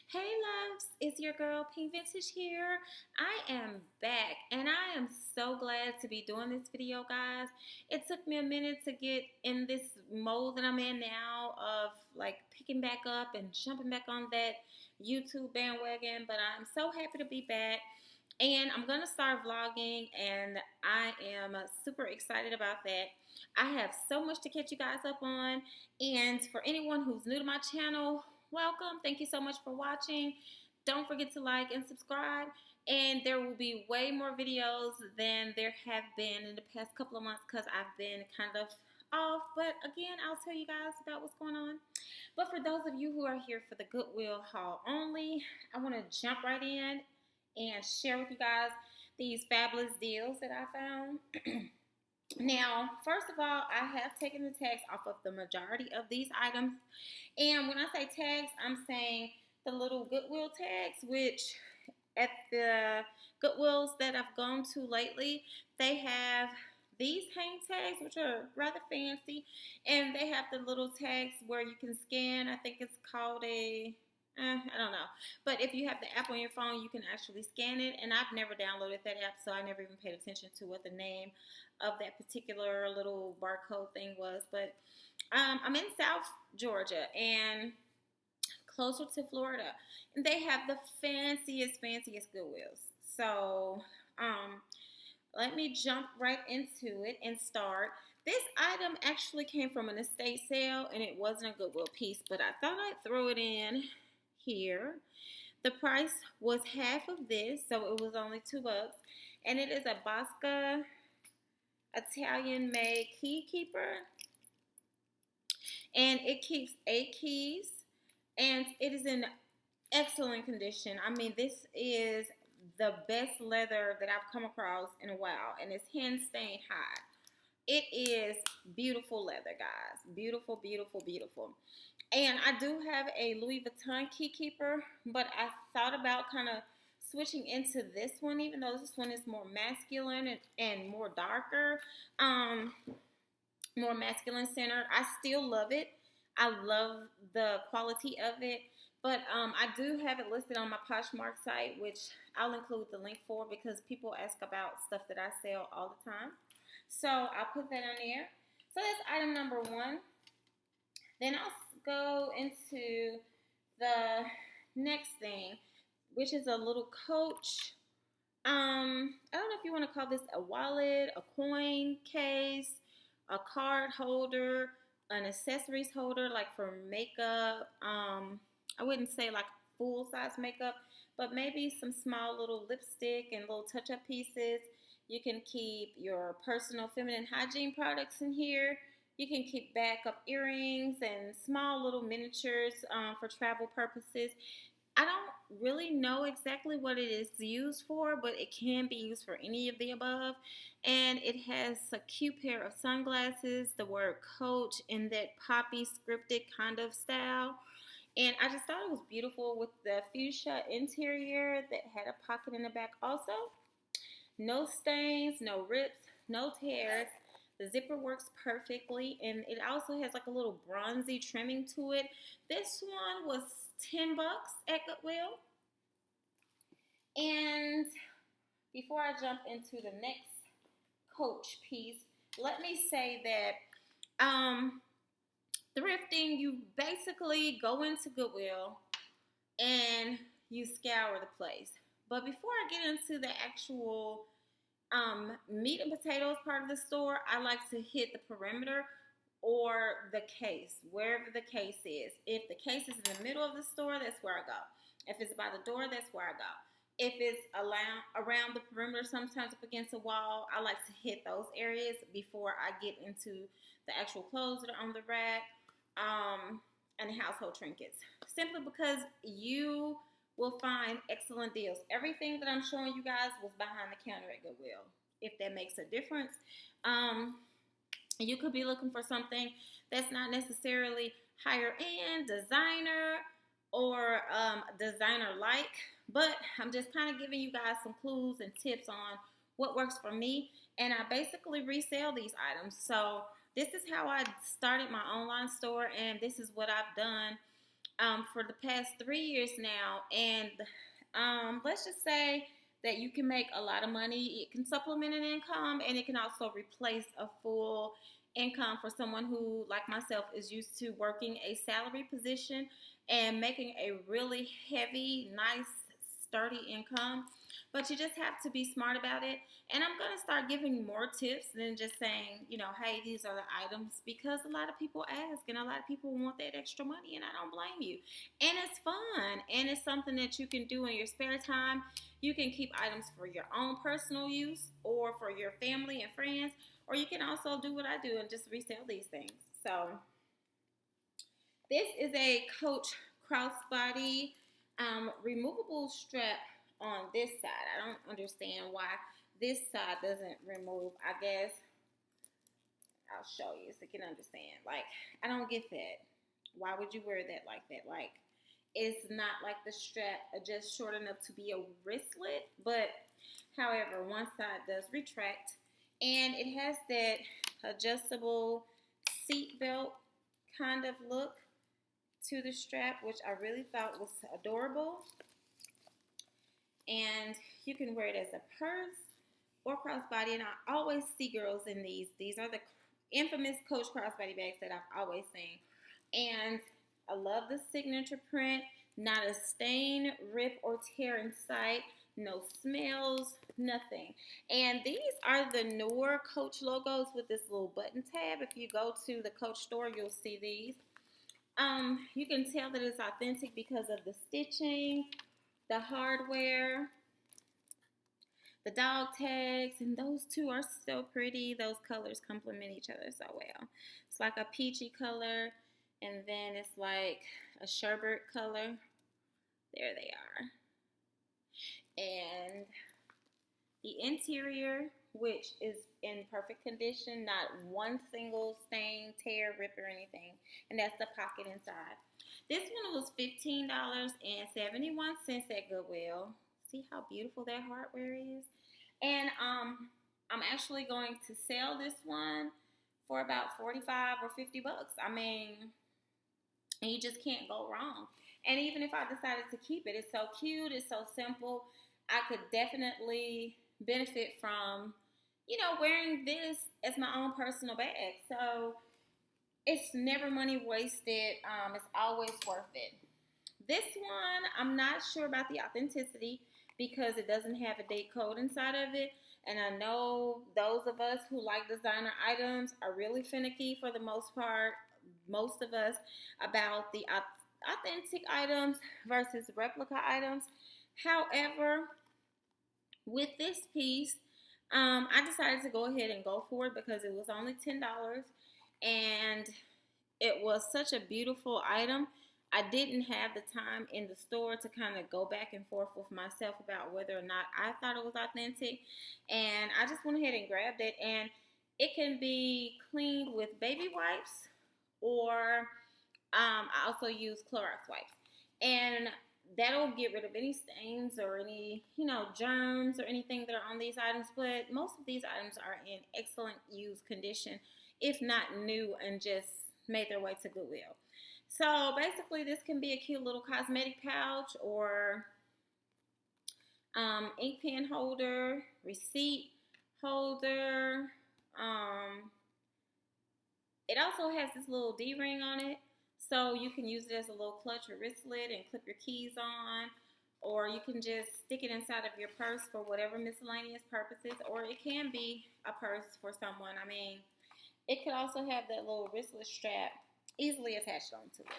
Hey loves, it's your girl Pink Vintage here. I am back and I am so glad to be doing this video, guys. It took me a minute to get in this mode that I'm in now of like picking back up and jumping back on that YouTube bandwagon, but I'm so happy to be back. And I'm going to start vlogging and I am super excited about that. I have so much to catch you guys up on, and for anyone who's new to my channel, welcome. Thank you so much for watching. Don't forget to like and subscribe. And there will be way more videos than there have been in the past couple of months because I've been kind of off. But again, I'll tell you guys about what's going on. But for those of you who are here for the Goodwill haul only, I want to jump right in and share with you guys these fabulous deals that I found. Now, first of all, I have taken the tags off of the majority of these items. And when I say tags, I'm saying the little Goodwill tags, which at the Goodwills that I've gone to lately, they have these hang tags, which are rather fancy. And they have the little tags where you can scan. I think it's called I don't know. But if you have the app on your phone, you can actually scan it. And I've never downloaded that app, so I never even paid attention to what the name of that particular little barcode thing was. But I'm in South Georgia and closer to Florida. And they have the fanciest Goodwills. So let me jump right into it and start. This item actually came from an estate sale and it wasn't a Goodwill piece, but I thought I'd throw it in here. The price was half of this, so it was only $2. And it is a Bosca Italian made key keeper. And it keeps 8 keys. And it is in excellent condition. I mean, this is the best leather that I've come across in a while. And it's hand stained hide. It is beautiful leather, guys. Beautiful, beautiful, beautiful. And I do have a Louis Vuitton key keeper, but I thought about kind of switching into this one, even though this one is more masculine and more darker, more masculine center. I still love it. I love the quality of it, but I do have it listed on my Poshmark site, which I'll include the link for because people ask about stuff that I sell all the time. So I'll put that on there. So that's item number one. Then I'll go into the next thing, which is a little coach. I don't know if you want to call this a wallet, a coin case, a card holder, an accessories holder, like for makeup. I wouldn't say like full size makeup, but maybe some small little lipstick and little touch-up pieces. You can keep your personal feminine hygiene products in here. You can keep backup earrings and small little miniatures for travel purposes. I don't really know exactly what it is used for, but it can be used for any of the above. And it has a cute pair of sunglasses, the word coach in that poppy scripted kind of style. And I just thought it was beautiful with the fuchsia interior that had a pocket in the back also. No stains, no rips, no tears. The zipper works perfectly, and it also has like a little bronzy trimming to it. This one was $10 at Goodwill. And before I jump into the next coach piece, let me say that thrifting, you basically go into Goodwill and you scour the place. But before I get into the actual meat and potatoes part of the store, I like to hit the perimeter or the case, wherever the case is. If the case is in the middle of the store, that's where I go. If it's by the door, that's where I go. If it's around the perimeter, sometimes up against a wall, I like to hit those areas before I get into the actual clothes that are on the rack and the household trinkets. Simply because you will find excellent deals. Everything that I'm showing you guys was behind the counter at Goodwill, if that makes a difference. You could be looking for something that's not necessarily higher end, designer, or designer-like, but I'm just kind of giving you guys some clues and tips on what works for me, and I basically resell these items. So this is how I started my online store, and this is what I've done for the past 3 years now, and let's just say that you can make a lot of money. It can supplement an income, and it can also replace a full income for someone who, like myself, is used to working a salary position and making a really heavy, nice, sturdy income. But you just have to be smart about it. And I'm going to start giving more tips than just saying, hey, these are the items, because a lot of people ask and a lot of people want that extra money, and I don't blame you. And it's fun, and it's something that you can do in your spare time. You can keep items for your own personal use or for your family and friends, or you can also do what I do and just resell these things. So this is a Coach crossbody removable strap on this side. I don't understand why this side doesn't remove. I guess I'll show you so you can understand. Like, I don't get that. Why would you wear that like that? Like, it's not like the strap just short enough to be a wristlet, but however, one side does retract, and it has that adjustable seat belt kind of look to the strap, which I really thought was adorable. And you can wear it as a purse or crossbody, and I always see girls in these. These are the infamous Coach crossbody bags that I've always seen. And I love the signature print. Not a stain, rip, or tear in sight. No smells, nothing. And these are the newer Coach logos with this little button tab. If you go to the Coach store, you'll see these. You can tell that it's authentic because of the stitching, the hardware, the dog tags, and those two are so pretty. Those colors complement each other so well. It's like a peachy color, and then it's like a sherbet color. There they are. And the interior, which is in perfect condition, not one single stain, tear, rip, or anything. And that's the pocket inside. This one was $15.71 at Goodwill. See how beautiful that hardware is? And I'm actually going to sell this one for about 45 or 50 bucks. I mean, and you just can't go wrong. And even if I decided to keep it, it's so cute, it's so simple. I could definitely benefit from, wearing this as my own personal bag. So it's never money wasted. It's always worth it. This one, I'm not sure about the authenticity because it doesn't have a date code inside of it. And I know those of us who like designer items are really finicky for the most part, most of us, about the authentic items versus replica items. However, with this piece, I decided to go ahead and go for it because it was only $10, and it was such a beautiful item. I didn't have the time in the store to kind of go back and forth with myself about whether or not I thought it was authentic, and I just went ahead and grabbed it. And it can be cleaned with baby wipes, or I also use Clorox wipes, and that'll get rid of any stains or any, germs or anything that are on these items. But most of these items are in excellent used condition, if not new, and just made their way to Goodwill. So basically, this can be a cute little cosmetic pouch or ink pen holder, receipt holder. It also has this little D-ring on it, so you can use it as a little clutch or wristlet and clip your keys on, or you can just stick it inside of your purse for whatever miscellaneous purposes, or it can be a purse for someone. I mean, it could also have that little wristlet strap easily attached onto it.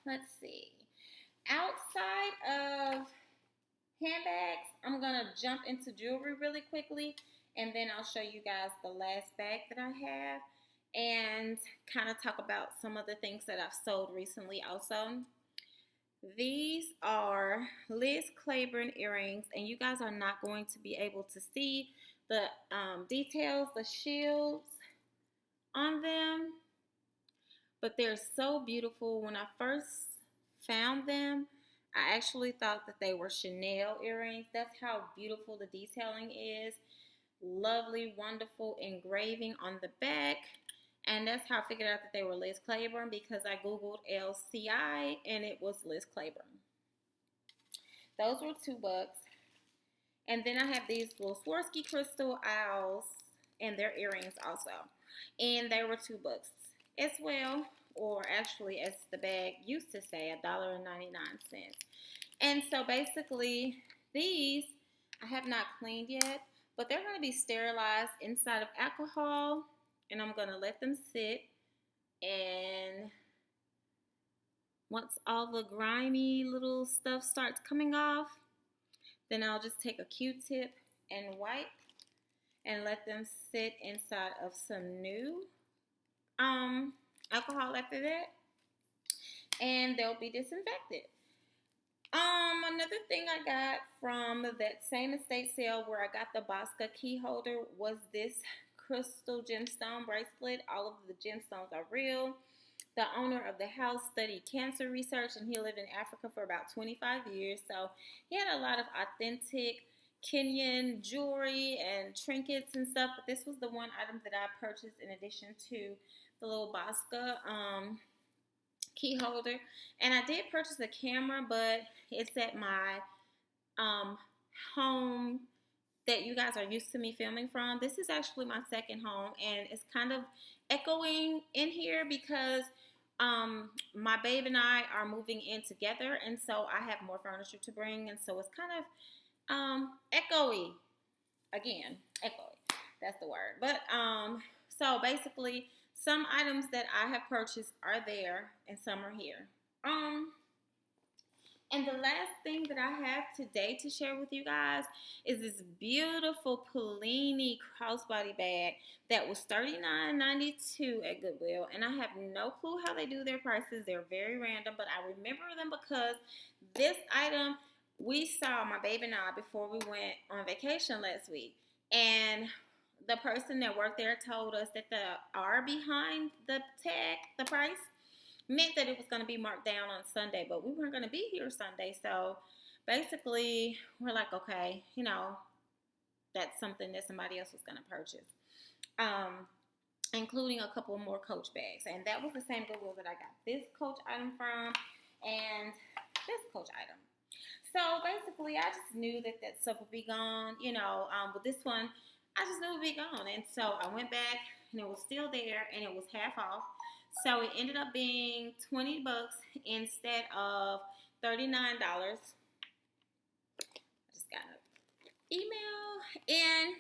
Let's see. Outside of handbags, I'm going to jump into jewelry really quickly, and then I'll show you guys the last bag that I have and kind of talk about some of the things that I've sold recently also. These are Liz Claiborne earrings, and you guys are not going to be able to see the details, the shields on them, but they're so beautiful. When I first found them, I actually thought that they were Chanel earrings. That's how beautiful the detailing is. Lovely, wonderful engraving on the back. And that's how I figured out that they were Liz Claiborne, because I Googled LCI and it was Liz Claiborne. Those were $2. And then I have these little Swarovski crystal owls and their earrings also. And they were $2 as well. Or actually, as the bag used to say, $1.99. And so basically, these I have not cleaned yet, but they're going to be sterilized inside of alcohol, and I'm going to let them sit. And once all the grimy little stuff starts coming off, then I'll just take a Q-tip and wipe and let them sit inside of some new alcohol after that, and they'll be disinfected. Another thing I got from that same estate sale where I got the Bosca key holder was this crystal gemstone bracelet. All of the gemstones are real. The owner of the house studied cancer research, and he lived in Africa for about 25 years. So he had a lot of authentic Kenyan jewelry and trinkets and stuff. But this was the one item that I purchased in addition to the little Bosca key holder. And I did purchase a camera, but it's at my home that you guys are used to me filming from. This is actually my second home, and it's kind of echoing in here because my babe and I are moving in together, and so I have more furniture to bring, and so it's kind of echoey. Again, echoey. That's the word. But so basically, some items that I have purchased are there, and some are here. And the last thing that I have today to share with you guys is this beautiful Pallini crossbody bag that was $39.92 at Goodwill. And I have no clue how they do their prices. They're very random, but I remember them because this item we saw, my baby and I, before we went on vacation last week. And the person that worked there told us that the R behind the tag, the price, meant that it was going to be marked down on Sunday, but we weren't going to be here Sunday. So basically, we're like, okay, you know, that's something that somebody else was going to purchase, including a couple more Coach bags. And that was the same Goodwill that I got this Coach item from and this Coach item. So basically, I just knew that that stuff would be gone, you know, but this one, I just knew it would be gone. And so I went back, and it was still there, and it was half off. So it ended up being $20 instead of $39. I just got an email, and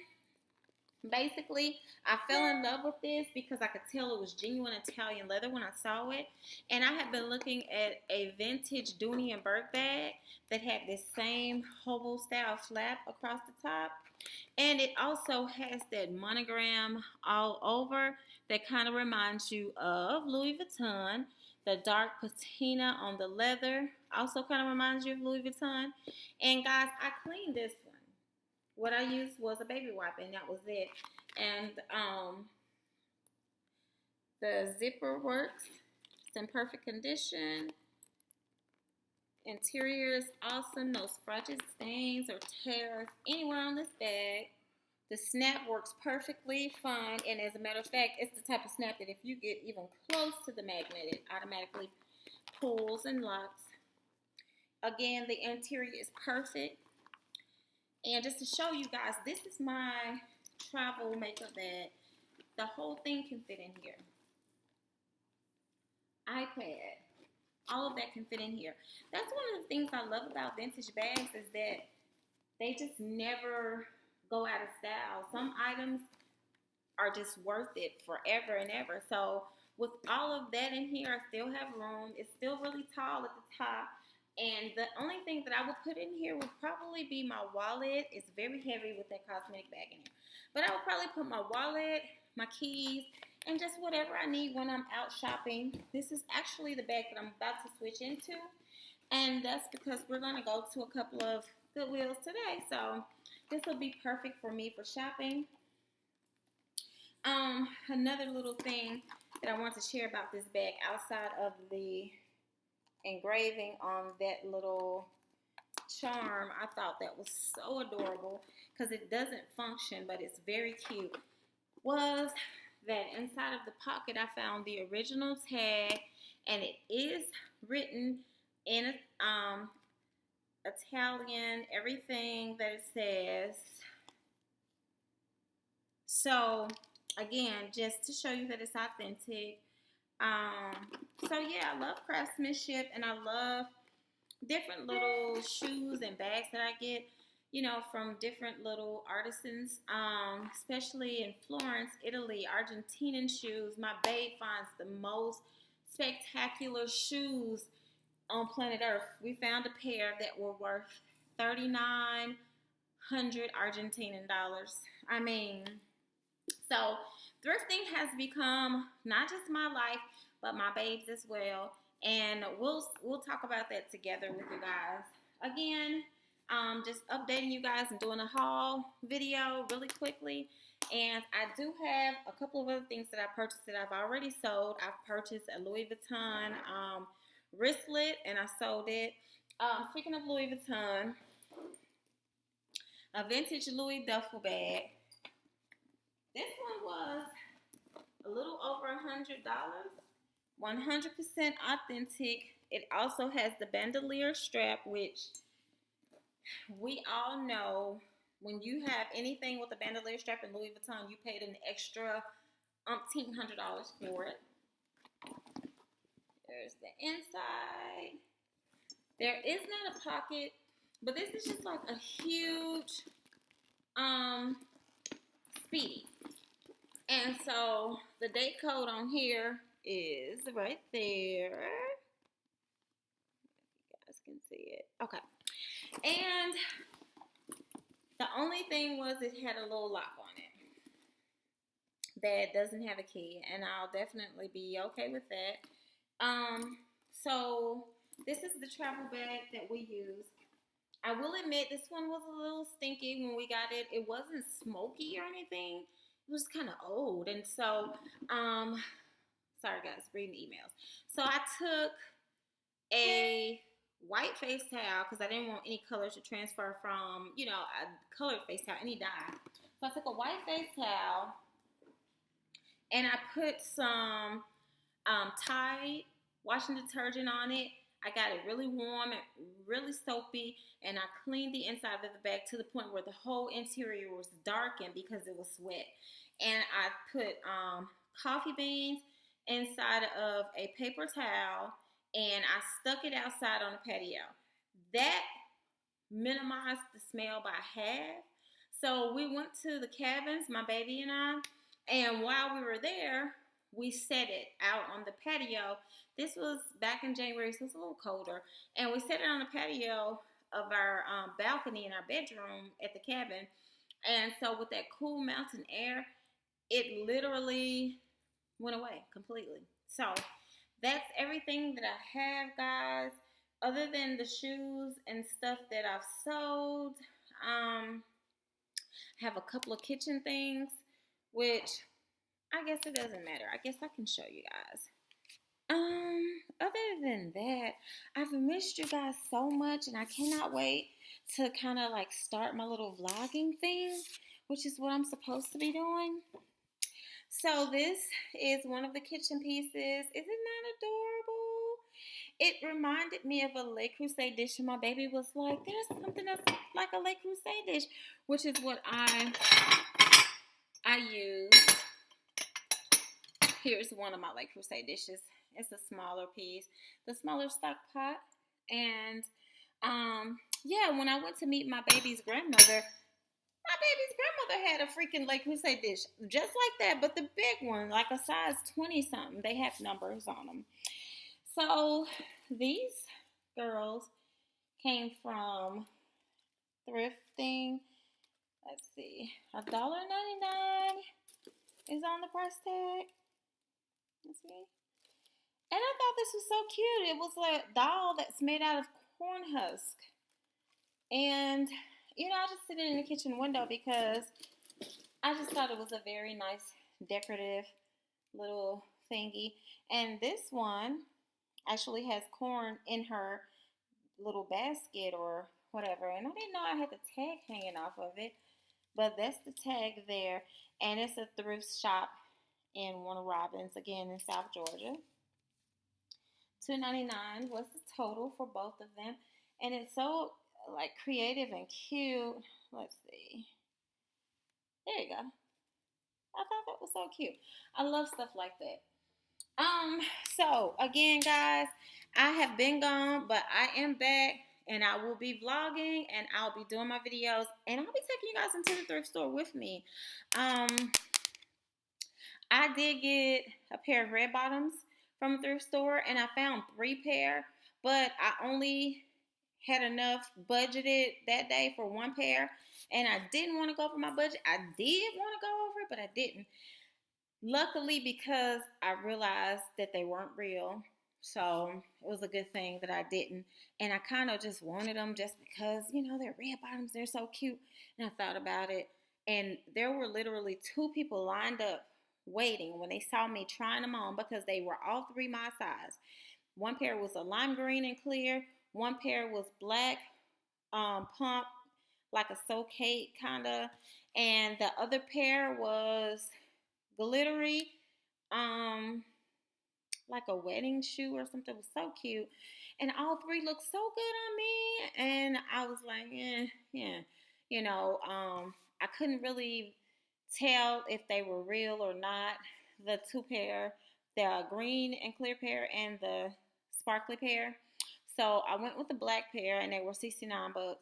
basically I fell in love with this because I could tell it was genuine Italian leather when I saw it. And I have been looking at a vintage Dooney and Burke bag that had this same hobo style flap across the top. And it also has that monogram all over that kind of reminds you of Louis Vuitton. The dark patina on the leather also kind of reminds you of Louis Vuitton. And guys, I cleaned this one. What I used was a baby wipe, and that was it. And the zipper works. It's in perfect condition. Interior is awesome. No scratches, stains, or tears anywhere on this bag. The snap works perfectly fine, and as a matter of fact, it's the type of snap that if you get even close to the magnet, it automatically pulls and locks. Again, the interior is perfect. And just to show you guys, this is my travel makeup bag. The whole thing can fit in here. iPad. All of that can fit in here. That's one of the things I love about vintage bags is that they just never go out of style. Some items are just worth it forever and ever. So with all of that in here, I still have room. It's still really tall at the top. And the only thing that I would put in here would probably be my wallet. It's very heavy with that cosmetic bag in here. But I would probably put my wallet, my keys, and just whatever I need when I'm out shopping. This is actually the bag that I'm about to switch into. And that's because we're going to go to a couple of Goodwills today. So this will be perfect for me for shopping. Another little thing that I want to share about this bag outside of the engraving on that little charm, I thought that was so adorable because it doesn't function, but it's very cute, was that inside of the pocket I found the original tag, and it is written in Italian, everything that it says. So again, just to show you that it's authentic. So yeah, I love craftsmanship, and I love different little shoes and bags that I get, you know, from different little artisans, especially in Florence, Italy, Argentinian shoes. My babe finds the most spectacular shoes on planet Earth. We found a pair that were worth 3,900 Argentinian dollars. I mean, so thrifting has become not just my life, but my babe's as well. And we'll talk about that together with you guys. Again, just updating you guys and doing a haul video really quickly. And I do have a couple of other things that I purchased that I've already sold. I've purchased a Louis Vuitton wristlet, and I sold it. Speaking of Louis Vuitton, a vintage Louis duffel bag. This one was a little over $100. 100% authentic. It also has the bandolier strap, which we all know when you have anything with a bandolier strap in Louis Vuitton, you paid an extra $1,800 for it. There's the inside. There is not a pocket, but this is just like a huge Speedy. And so the date code on here is right there. You guys can see it. Okay. And the only thing was it had a little lock on it that doesn't have a key, and I'll definitely be okay with that. So this is the travel bag that we use. I will admit this one was a little stinky when we got it. It wasn't smoky or anything. It was kind of old, and so sorry guys, reading the emails. So I took a white face towel because I didn't want any color to transfer from, you know, a colored face towel, any dye. So I took a white face towel and I put some Tide washing detergent on it. I got it really warm and really soapy, and I cleaned the inside of the bag to the point where the whole interior was darkened because it was wet. And I put coffee beans inside of a paper towel, and I stuck it outside on the patio. That minimized the smell by half. So we went to the cabins, my baby and I, and while we were there, we set it out on the patio. This was back in January, so it's a little colder. And we set it on the patio of our balcony in our bedroom at the cabin. And so with that cool mountain air, it literally went away completely. So that's everything that I have, guys. Other than the shoes and stuff that I've sold, I have a couple of kitchen things, which I guess it doesn't matter. I guess I can show you guys. Other than that, I've missed you guys so much, and I cannot wait to kind of like start my little vlogging thing, which is what I'm supposed to be doing. So this is one of the kitchen pieces. Isn't that adorable? It reminded me of a Le Creuset dish, and my baby was like, there's something that's like a Le Creuset dish, which is what I use. Here's one of my Le Creuset dishes. It's a smaller piece, the smaller stock pot. And yeah, when I went to meet my baby's grandmother had a freaking Le Creuset dish just like that, but the big one, like a size 20 something. They have numbers on them. So these girls came from Thrifting. Let's see, $1.99 is on the price tag. Let's see. And I thought this was so cute. It was like a doll that's made out of corn husk. And, you know, I just sit it in the kitchen window because I just thought it was a very nice decorative little thingy. And this one actually has corn in her little basket or whatever. And I didn't know I had the tag hanging off of it. But that's the tag there. And it's a thrift shop in Warner Robins, again in South Georgia. $2.99 was the total for both of them, and it's so like creative and cute. Let's see. There you go. I thought that was so cute. I love stuff like that. So again, guys, I have been gone, but I am back, and I will be vlogging, and I'll be doing my videos, and I'll be taking you guys into the thrift store with me. I did get a pair of red bottoms from a thrift store, and I found 3 pair, but I only had enough budgeted that day for 1 pair, and I didn't want to go over my budget. I did want to go over it, but I didn't. Luckily, because I realized that they weren't real, so it was a good thing that I didn't. And I kind of just wanted them just because, they're red bottoms, they're so cute. And I thought about it, and there were literally 2 people lined up waiting when they saw me trying them on because they were all 3 my size. 1 pair was a lime green and clear, 1 pair was black, pump, like a soak cake kind of, and the other pair was glittery, um, like a wedding shoe or something. It was so cute, and all 3 looked so good on me. And I was like, yeah, I couldn't really tell if they were real or not. The 2 pair, the green and clear pair, and the sparkly pair. So I went with the black pair, and they were $69.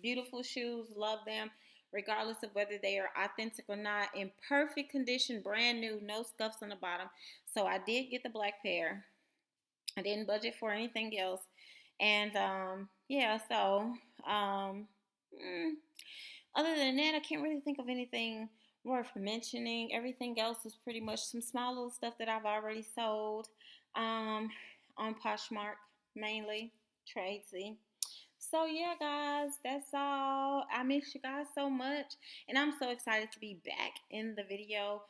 Beautiful shoes, love them, regardless of whether they are authentic or not. In perfect condition, brand new, no scuffs on the bottom. So I did get the black pair. I didn't budget for anything else, and yeah. So other than that, I can't really think of anything worth mentioning. Everything else is pretty much some small little stuff that I've already sold on Poshmark, mainly Tradesy. So yeah, guys, that's all. I miss you guys so much, and I'm so excited to be back in the video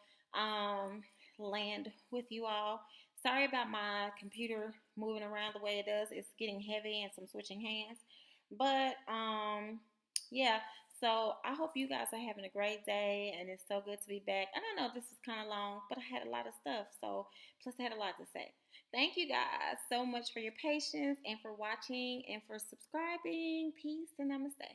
land with you all. Sorry about my computer moving around the way it does. It's getting heavy and some switching hands. But yeah, so I hope you guys are having a great day, and it's so good to be back. And I know this is kind of long, but I had a lot of stuff, so plus I had a lot to say. Thank you guys so much for your patience and for watching and for subscribing. Peace and namaste.